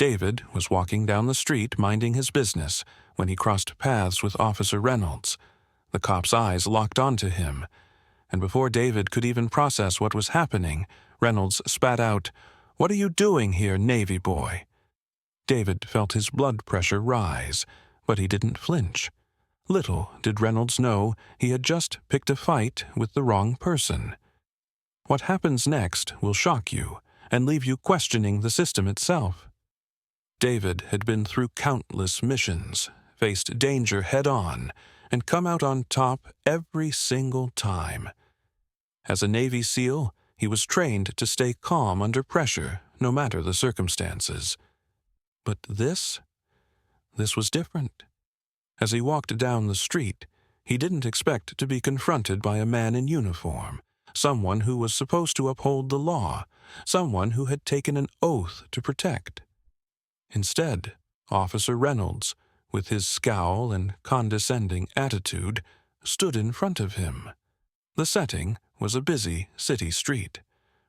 David was walking down the street minding his business when he crossed paths with Officer Reynolds. The cop's eyes locked onto him, and before David could even process what was happening, Reynolds spat out, "What are you doing here, Navy boy?" David felt his blood pressure rise, but he didn't flinch. Little did Reynolds know he had just picked a fight with the wrong person. What happens next will shock you and leave you questioning the system itself. David had been through countless missions, faced danger head-on, and come out on top every single time. As a Navy SEAL, he was trained to stay calm under pressure, no matter the circumstances. But this was different. As he walked down the street, he didn't expect to be confronted by a man in uniform, someone who was supposed to uphold the law, someone who had taken an oath to protect. Instead, Officer Reynolds, with his scowl and condescending attitude, stood in front of him. The setting was a busy city street,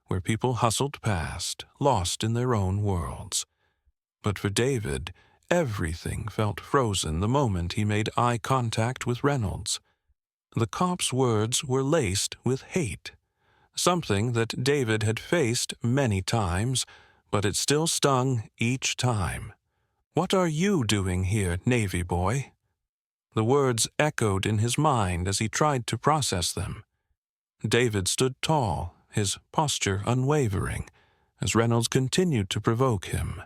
where people hustled past, lost in their own worlds. But for David, everything felt frozen the moment he made eye contact with Reynolds. The cop's words were laced with hate, something that David had faced many times, but it still stung each time. "What are you doing here, Navy boy?" The words echoed in his mind as he tried to process them. David stood tall, his posture unwavering, as Reynolds continued to provoke him,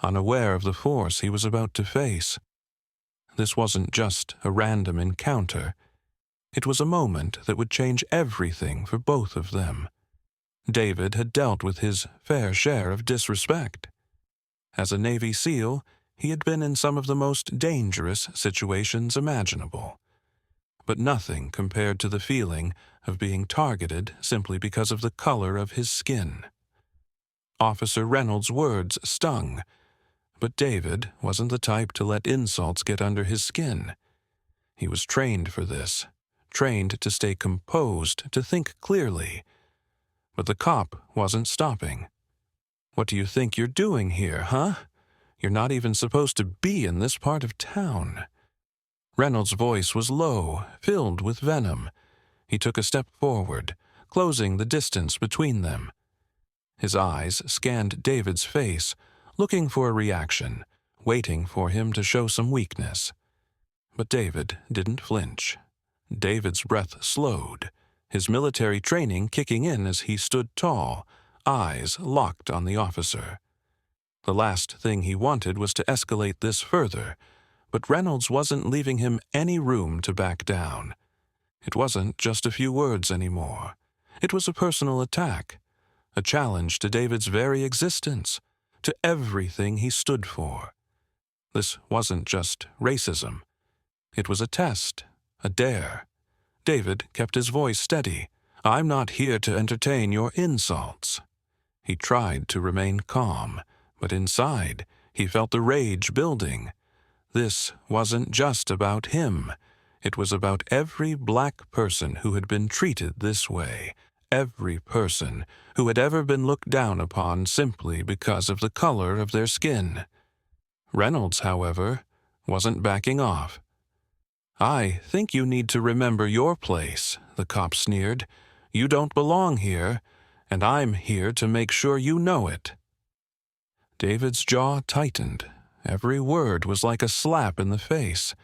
unaware of the force he was about to face. This wasn't just a random encounter. It was a moment that would change everything for both of them. David had dealt with his fair share of disrespect. As a Navy SEAL, he had been in some of the most dangerous situations imaginable. But nothing compared to the feeling of being targeted simply because of the color of his skin. Officer Reynolds' words stung, but David wasn't the type to let insults get under his skin. He was trained for this, trained to stay composed, to think clearly. But the cop wasn't stopping. "What do you think you're doing here, huh? You're not even supposed to be in this part of town." Reynolds' voice was low, filled with venom. He took a step forward, closing the distance between them. His eyes scanned David's face, looking for a reaction, waiting for him to show some weakness. But David didn't flinch. David's breath slowed, his military training kicking in as he stood tall, eyes locked on the officer. The last thing he wanted was to escalate this further, but Reynolds wasn't leaving him any room to back down. It wasn't just a few words anymore. It was a personal attack, a challenge to David's very existence, to everything he stood for. This wasn't just racism. It was a test, a dare. David kept his voice steady. "I'm not here to entertain your insults." He tried to remain calm, but inside, he felt the rage building. This wasn't just about him. It was about every black person who had been treated this way, every person who had ever been looked down upon simply because of the color of their skin. Reynolds, however, wasn't backing off. "I think you need to remember your place," the cop sneered. "You don't belong here, and I'm here to make sure you know it." David's jaw tightened. Every word was like a slap in the face.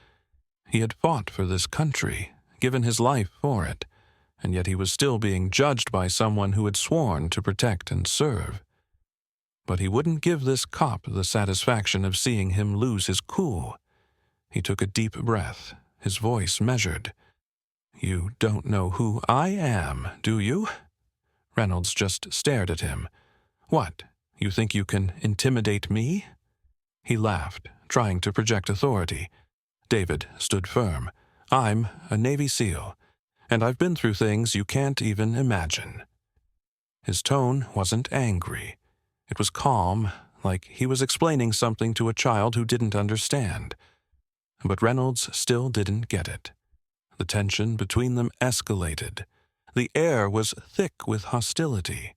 He had fought for this country, given his life for it, and yet he was still being judged by someone who had sworn to protect and serve. But he wouldn't give this cop the satisfaction of seeing him lose his cool. He took a deep breath, his voice measured. "You don't know who I am, do you?" Reynolds just stared at him. "What, you think you can intimidate me?" He laughed, trying to project authority. David stood firm. "I'm a Navy SEAL, and I've been through things you can't even imagine." His tone wasn't angry. It was calm, like he was explaining something to a child who didn't understand. But Reynolds still didn't get it. The tension between them escalated. The air was thick with hostility.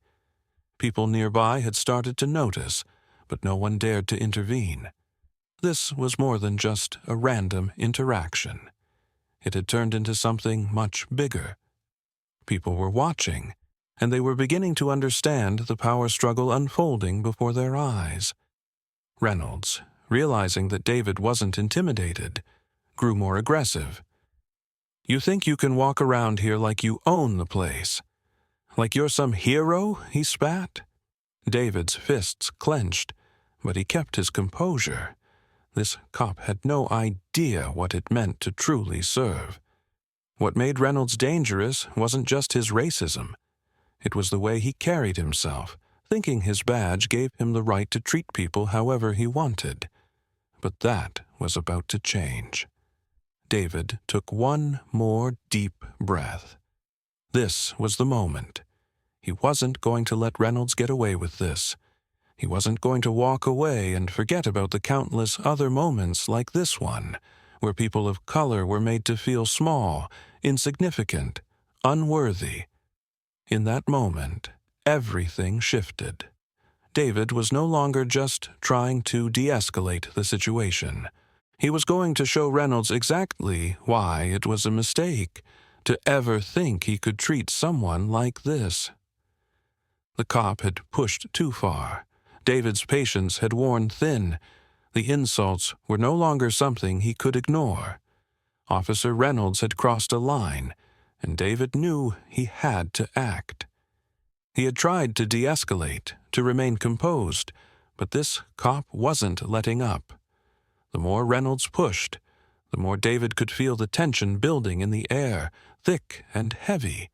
People nearby had started to notice, but no one dared to intervene. This was more than just a random interaction. It had turned into something much bigger. People were watching, and they were beginning to understand the power struggle unfolding before their eyes. Reynolds, realizing that David wasn't intimidated, grew more aggressive. "You think you can walk around here like you own the place? Like you're some hero?" he spat. David's fists clenched, but he kept his composure. This cop had no idea what it meant to truly serve. What made Reynolds dangerous wasn't just his racism. It was the way he carried himself, thinking his badge gave him the right to treat people however he wanted. But that was about to change. David took one more deep breath. This was the moment. He wasn't going to let Reynolds get away with this. He wasn't going to walk away and forget about the countless other moments like this one, where people of color were made to feel small, insignificant, unworthy. In that moment, everything shifted. David was no longer just trying to de-escalate the situation. He was going to show Reynolds exactly why it was a mistake to ever think he could treat someone like this. The cop had pushed too far. David's patience had worn thin. The insults were no longer something he could ignore. Officer Reynolds had crossed a line, and David knew he had to act. He had tried to de-escalate, to remain composed, but this cop wasn't letting up. The more Reynolds pushed, the more David could feel the tension building in the air, thick and heavy.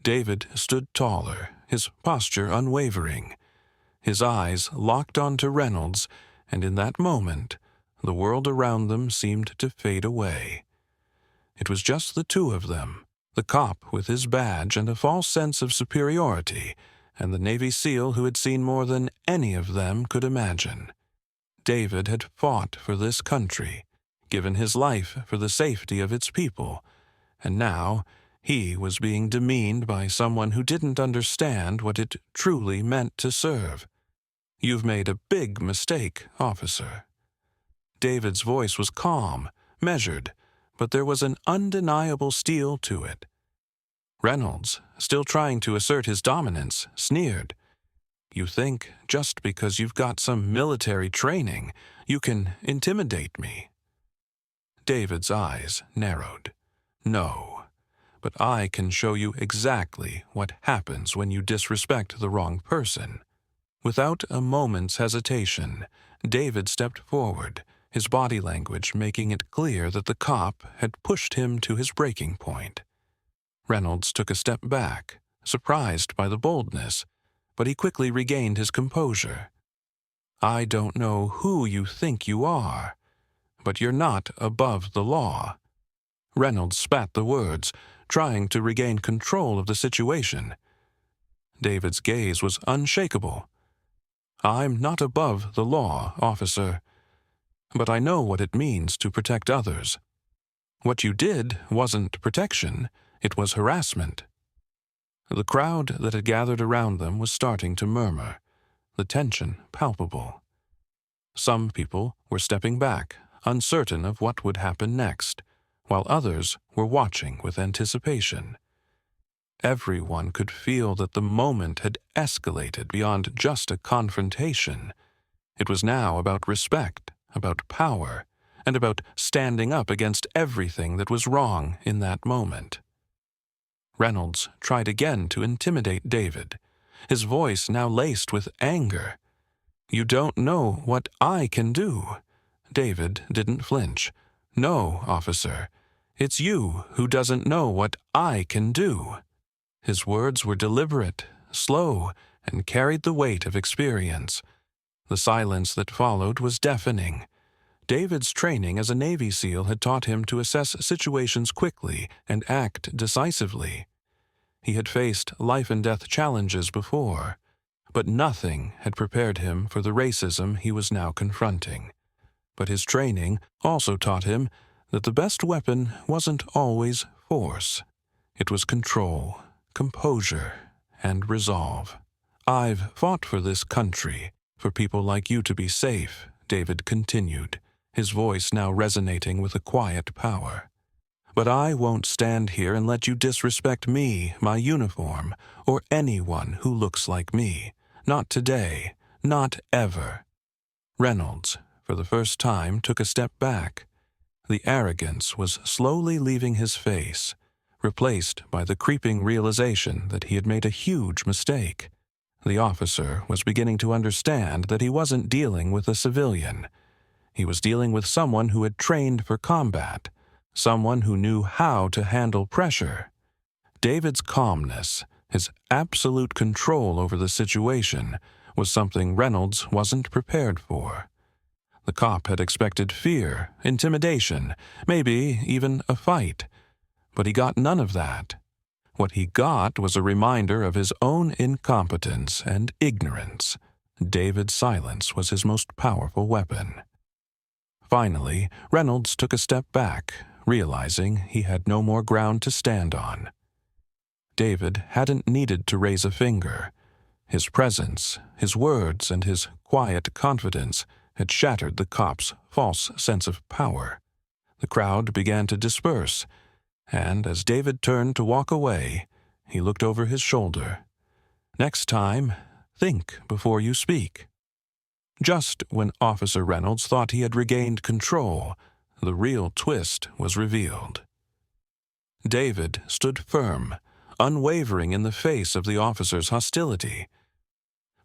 David stood taller, his posture unwavering. His eyes locked onto Reynolds, and in that moment, the world around them seemed to fade away. It was just the two of them, the cop with his badge and a false sense of superiority, and the Navy SEAL who had seen more than any of them could imagine. David had fought for this country, given his life for the safety of its people, and now he was being demeaned by someone who didn't understand what it truly meant to serve. "You've made a big mistake, officer." David's voice was calm, measured, but there was an undeniable steel to it. Reynolds, still trying to assert his dominance, sneered. "You think just because you've got some military training, you can intimidate me?" David's eyes narrowed. "No, but I can show you exactly what happens when you disrespect the wrong person." Without a moment's hesitation, David stepped forward, his body language making it clear that the cop had pushed him to his breaking point. Reynolds took a step back, surprised by the boldness, but he quickly regained his composure. "I don't know who you think you are, but you're not above the law." Reynolds spat the words, trying to regain control of the situation. David's gaze was unshakable. "I'm not above the law, officer, but I know what it means to protect others. What you did wasn't protection, it was harassment." The crowd that had gathered around them was starting to murmur, the tension palpable. Some people were stepping back, uncertain of what would happen next, while others were watching with anticipation. Everyone could feel that the moment had escalated beyond just a confrontation. It was now about respect, about power, and about standing up against everything that was wrong in that moment. Reynolds tried again to intimidate David, his voice now laced with anger. "You don't know what I can do." David didn't flinch. "No, officer, it's you who doesn't know what I can do." His words were deliberate, slow, and carried the weight of experience. The silence that followed was deafening. David's training as a Navy SEAL had taught him to assess situations quickly and act decisively. He had faced life-and-death challenges before, but nothing had prepared him for the racism he was now confronting. But his training also taught him that the best weapon wasn't always force. It was control, composure, and resolve. "I've fought for this country, for people like you to be safe," David continued, his voice now resonating with a quiet power. "But I won't stand here and let you disrespect me, my uniform, or anyone who looks like me. Not today. Not ever." Reynolds, for the first time, took a step back. The arrogance was slowly leaving his face, replaced by the creeping realization that he had made a huge mistake. The officer was beginning to understand that he wasn't dealing with a civilian. He was dealing with someone who had trained for combat, someone who knew how to handle pressure. David's calmness, his absolute control over the situation, was something Reynolds wasn't prepared for. The cop had expected fear, intimidation, maybe even a fight, but he got none of that. What he got was a reminder of his own incompetence and ignorance. David's silence was his most powerful weapon. Finally, Reynolds took a step back, realizing he had no more ground to stand on. David hadn't needed to raise a finger. His presence, his words, and his quiet confidence had shattered the cop's false sense of power. The crowd began to disperse, and as David turned to walk away, he looked over his shoulder. "Next time, think before you speak." Just when Officer Reynolds thought he had regained control, the real twist was revealed. David stood firm, unwavering in the face of the officer's hostility.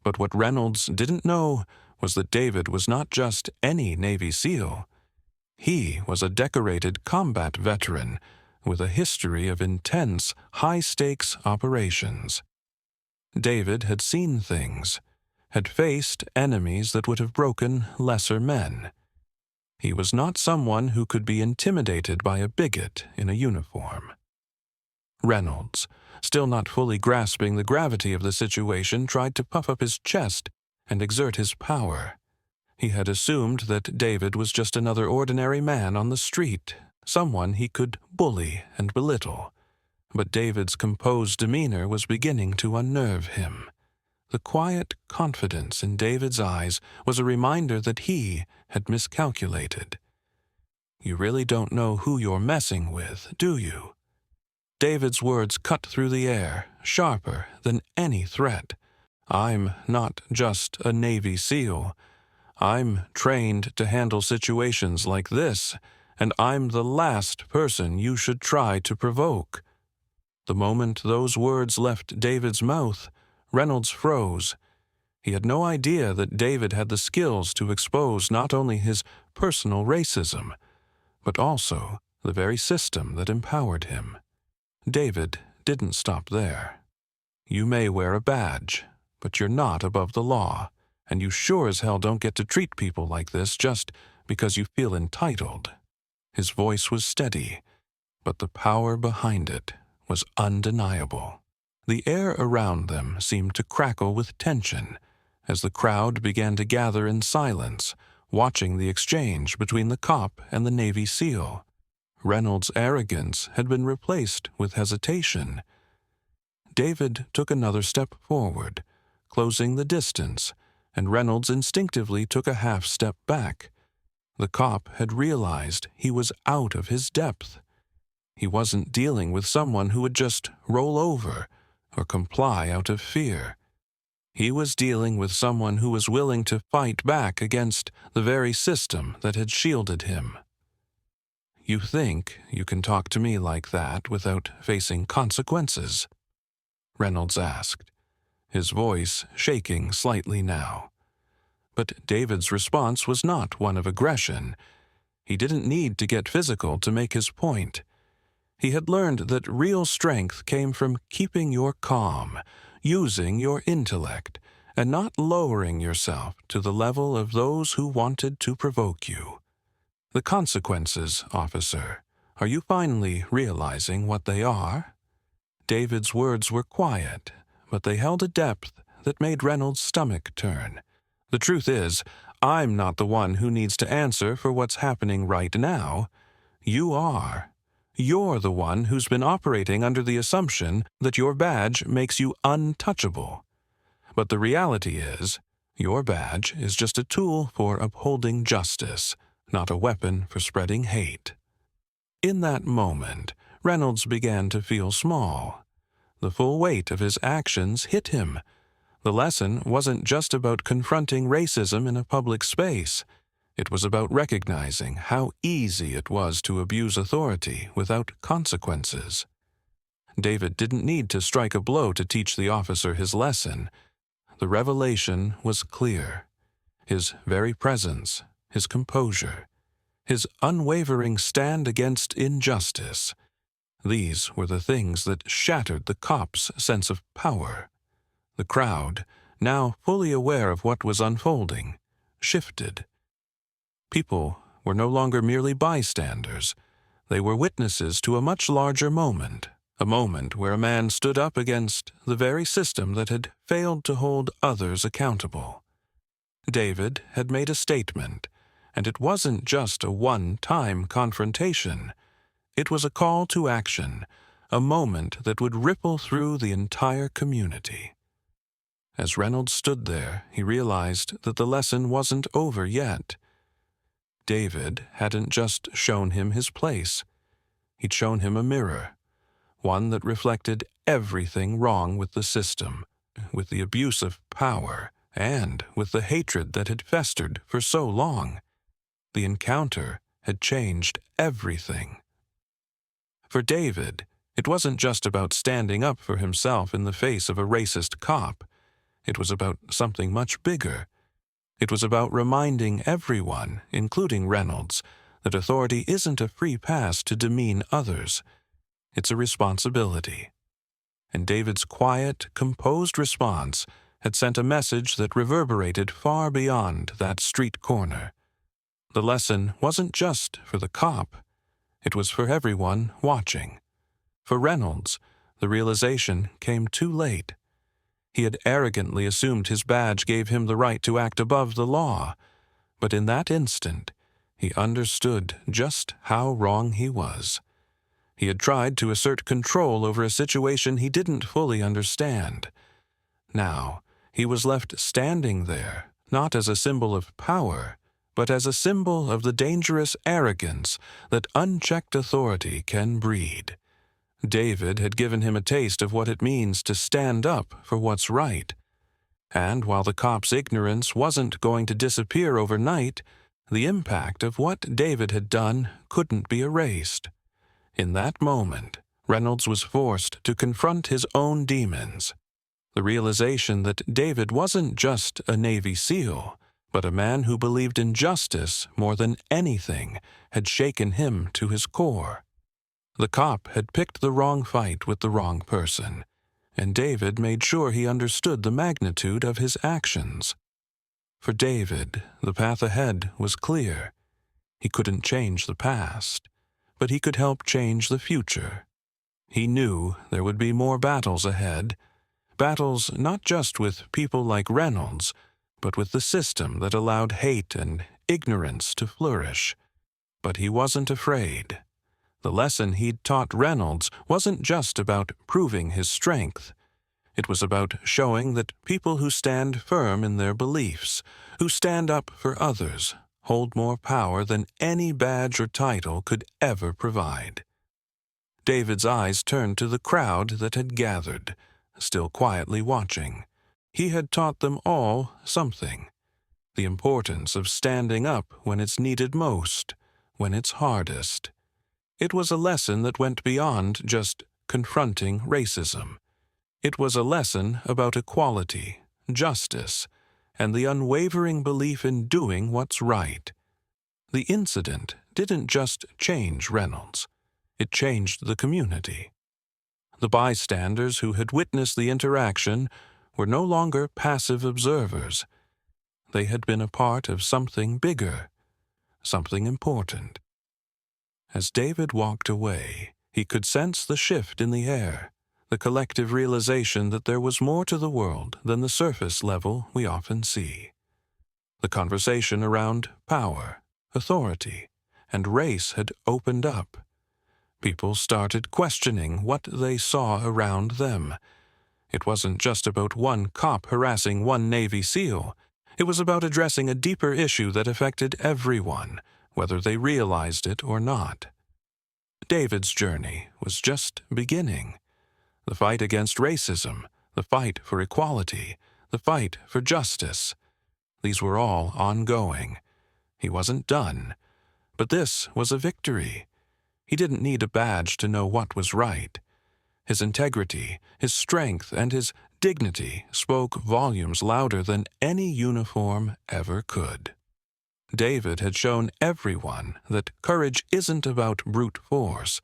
But what Reynolds didn't know was that David was not just any Navy SEAL. He was a decorated combat veteran with a history of intense, high-stakes operations. David had seen things, had faced enemies that would have broken lesser men. He was not someone who could be intimidated by a bigot in a uniform. Reynolds, still not fully grasping the gravity of the situation, tried to puff up his chest and exert his power. He had assumed that David was just another ordinary man on the street, someone he could bully and belittle. But David's composed demeanor was beginning to unnerve him. The quiet confidence in David's eyes was a reminder that he had miscalculated. "You really don't know who you're messing with, do you?" David's words cut through the air, sharper than any threat. "I'm not just a Navy SEAL. I'm trained to handle situations like this, and I'm the last person you should try to provoke." The moment those words left David's mouth, Reynolds froze. He had no idea that David had the skills to expose not only his personal racism, but also the very system that empowered him. David didn't stop there. "You may wear a badge, but you're not above the law, and you sure as hell don't get to treat people like this just because you feel entitled." His voice was steady, but the power behind it was undeniable. The air around them seemed to crackle with tension as the crowd began to gather in silence, watching the exchange between the cop and the Navy SEAL. Reynolds' arrogance had been replaced with hesitation. David took another step forward, closing the distance, and Reynolds instinctively took a half step back. The cop had realized he was out of his depth. He wasn't dealing with someone who would just roll over or comply out of fear. He was dealing with someone who was willing to fight back against the very system that had shielded him. "You think you can talk to me like that without facing consequences?" Reynolds asked, his voice shaking slightly now. But David's response was not one of aggression. He didn't need to get physical to make his point. He had learned that real strength came from keeping your calm, using your intellect, and not lowering yourself to the level of those who wanted to provoke you. "The consequences, officer. Are you finally realizing what they are?" David's words were quiet, but they held a depth that made Reynolds' stomach turn. "The truth is, I'm not the one who needs to answer for what's happening right now. You are. You're the one who's been operating under the assumption that your badge makes you untouchable. But the reality is, Your badge is just a tool for upholding justice, not a weapon for spreading hate. In that moment, Reynolds began to feel small. The full weight of his actions hit him. The lesson wasn't just about confronting racism in a public space. It was about recognizing how easy it was to abuse authority without consequences. David didn't need to strike a blow to teach the officer his lesson. The revelation was clear. His very presence, his composure, his unwavering stand against injustice. These were the things that shattered the cop's sense of power. The crowd, now fully aware of what was unfolding, shifted. People were no longer merely bystanders. They were witnesses to a much larger moment, a moment where a man stood up against the very system that had failed to hold others accountable. David had made a statement, and it wasn't just a one-time confrontation. It was a call to action, a moment that would ripple through the entire community. As Reynolds stood there, he realized that the lesson wasn't over yet. David hadn't just shown him his place. He'd shown him a mirror, one that reflected everything wrong with the system, with the abuse of power, and with the hatred that had festered for so long. The encounter had changed everything. For David, it wasn't just about standing up for himself in the face of a racist cop. It was about something much bigger. It was about reminding everyone, including Reynolds, that authority isn't a free pass to demean others. It's a responsibility. And David's quiet, composed response had sent a message that reverberated far beyond that street corner. The lesson wasn't just for the cop. It was for everyone watching. For Reynolds, the realization came too late. He had arrogantly assumed his badge gave him the right to act above the law, but in that instant, he understood just how wrong he was. He had tried to assert control over a situation he didn't fully understand. Now, he was left standing there, not as a symbol of power, but as a symbol of the dangerous arrogance that unchecked authority can breed. David had given him a taste of what it means to stand up for what's right. And while the cop's ignorance wasn't going to disappear overnight, the impact of what David had done couldn't be erased. In that moment, Reynolds was forced to confront his own demons. The realization that David wasn't just a Navy SEAL, but a man who believed in justice more than anything, had shaken him to his core. The cop had picked the wrong fight with the wrong person, and David made sure he understood the magnitude of his actions. For David, the path ahead was clear. He couldn't change the past, but he could help change the future. He knew there would be more battles ahead, battles not just with people like Reynolds, but with the system that allowed hate and ignorance to flourish. But he wasn't afraid. The lesson he'd taught Reynolds wasn't just about proving his strength. It was about showing that people who stand firm in their beliefs, who stand up for others, hold more power than any badge or title could ever provide. David's eyes turned to the crowd that had gathered, still quietly watching. He had taught them all something. The importance of standing up when it's needed most, when it's hardest. It was a lesson that went beyond just confronting racism. It was a lesson about equality, justice, and the unwavering belief in doing what's right. The incident didn't just change Reynolds. It changed the community. The bystanders who had witnessed the interaction were no longer passive observers. They had been a part of something bigger, something important. As David walked away, he could sense the shift in the air, the collective realization that there was more to the world than the surface level we often see. The conversation around power, authority, and race had opened up. People started questioning what they saw around them. It wasn't just about one cop harassing one Navy SEAL. It was about addressing a deeper issue that affected everyone, whether they realized it or not. David's journey was just beginning. The fight against racism, the fight for equality, the fight for justice. These were all ongoing. He wasn't done. But this was a victory. He didn't need a badge to know what was right. His integrity, his strength, and his dignity spoke volumes louder than any uniform ever could. David had shown everyone that courage isn't about brute force.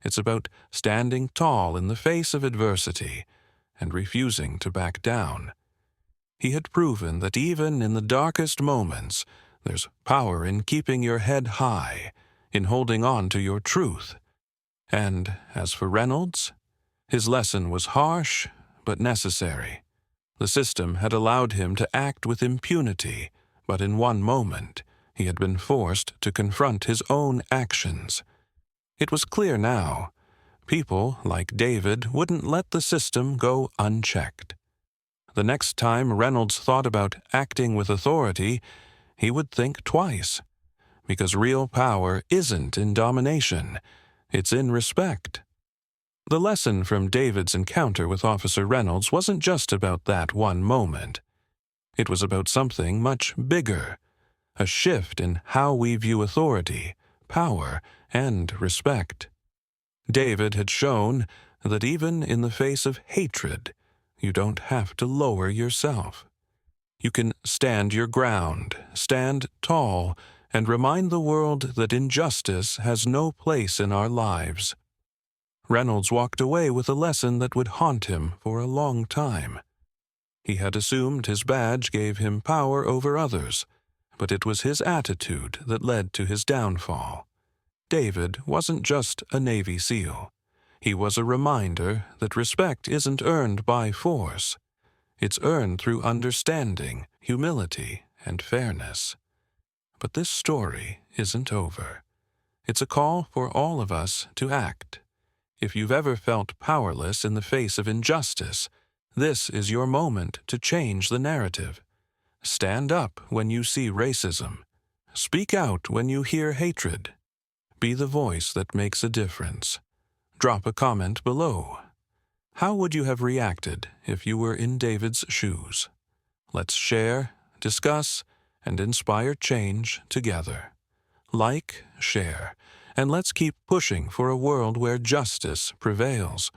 It's about standing tall in the face of adversity and refusing to back down. He had proven that even in the darkest moments, there's power in keeping your head high, in holding on to your truth. And as for Reynolds, his lesson was harsh but necessary. The system had allowed him to act with impunity, but in one moment, he had been forced to confront his own actions. It was clear now. People like David wouldn't let the system go unchecked. The next time Reynolds thought about acting with authority, he would think twice. Because real power isn't in domination, it's in respect. The lesson from David's encounter with Officer Reynolds wasn't just about that one moment. It was about something much bigger, a shift in how we view authority, power, and respect. David had shown that even in the face of hatred, you don't have to lower yourself. You can stand your ground, stand tall, and remind the world that injustice has no place in our lives. Reynolds walked away with a lesson that would haunt him for a long time. He had assumed his badge gave him power over others, but it was his attitude that led to his downfall. David wasn't just a Navy SEAL. He was a reminder that respect isn't earned by force. It's earned through understanding, humility, and fairness. But this story isn't over. It's a call for all of us to act. If you've ever felt powerless in the face of injustice, this is your moment to change the narrative. Stand up when you see racism. Speak out when you hear hatred. Be the voice that makes a difference. Drop a comment below. How would you have reacted if you were in David's shoes? Let's share, discuss, and inspire change together. Like, share, and let's keep pushing for a world where justice prevails.